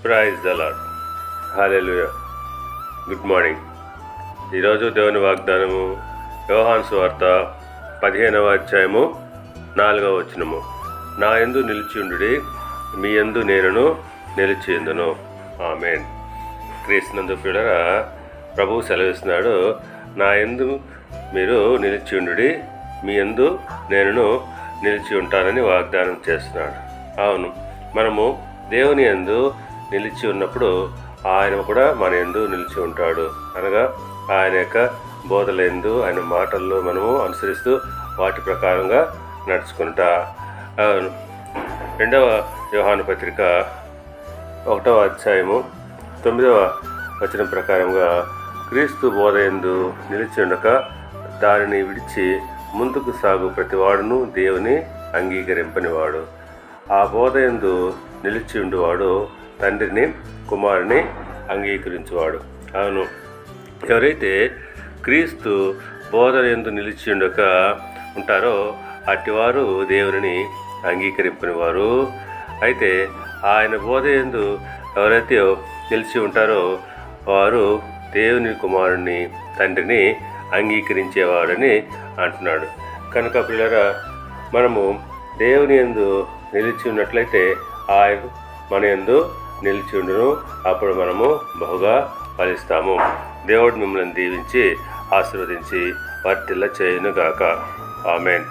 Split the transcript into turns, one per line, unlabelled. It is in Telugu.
Praise the lord. Hallelujah. Good morning. ఈరోజు దేవుని వాగ్దానము యోహాను సువార్త 15వ అధ్యాయము 4వ వచనము. నా యందు నిలిచియుండుడి, మీ యందు నేనును నిలిచియుందును. ఆమేన్. క్రీస్తునందు ప్రియులారా, ప్రభువు సెలవిస్తున్నాడు, నా యందు మీరు నిలిచియుండుడి, మీ యందు నేనును నిలిచి ఉంటానని వాగ్దానం చేస్తున్నాడు. అవును, మనము దేవుని యందు నిలిచి ఉన్నప్పుడు ఆయన కూడా మన యందు నిలిచి ఉంటాడు. అనగా ఆయన యొక్క బోధల యందు, ఆయన మాటల్లో మనము అనుసరిస్తూ వాటి ప్రకారంగా నడుచుకుంటా. రెండవ యోహాను పత్రిక 1వ అధ్యాయము 9వ వచనం ప్రకారంగా, క్రీస్తు బోధ యందు నిలిచి ఉండక దానిని విడిచి ముందుకు సాగు ప్రతివాడును దేవుని అంగీకరింపనివాడు. ఆ బోధ యందు నిలిచి ఉండువాడు తండ్రిని కుమారుని అంగీకరించువాడు. అవును, ఎవరైతే క్రీస్తు బోధ యందు నిలిచి ఉండక ఉంటారో అట్టివారు దేవుని అంగీకరింపని వారు. అయితే ఆయన బోధ యందు ఎవరైతే నిలిచి ఉంటారో వారు దేవుని కుమారుని తండ్రిని అంగీకరించేవాడని అంటున్నాడు. కనుక పిల్లరా, మనము దేవుని యందు నిలిచి ఉన్నట్లయితే ఆయన మన యందు నిలిచి ఉండును. అప్పుడు మనము బహుగా ఫలిస్తాము. దేవుడు మిమ్మల్ని దీవించి ఆశీర్వదించి వర్ధిల్ల చేయునుగాక. ఆమేన్.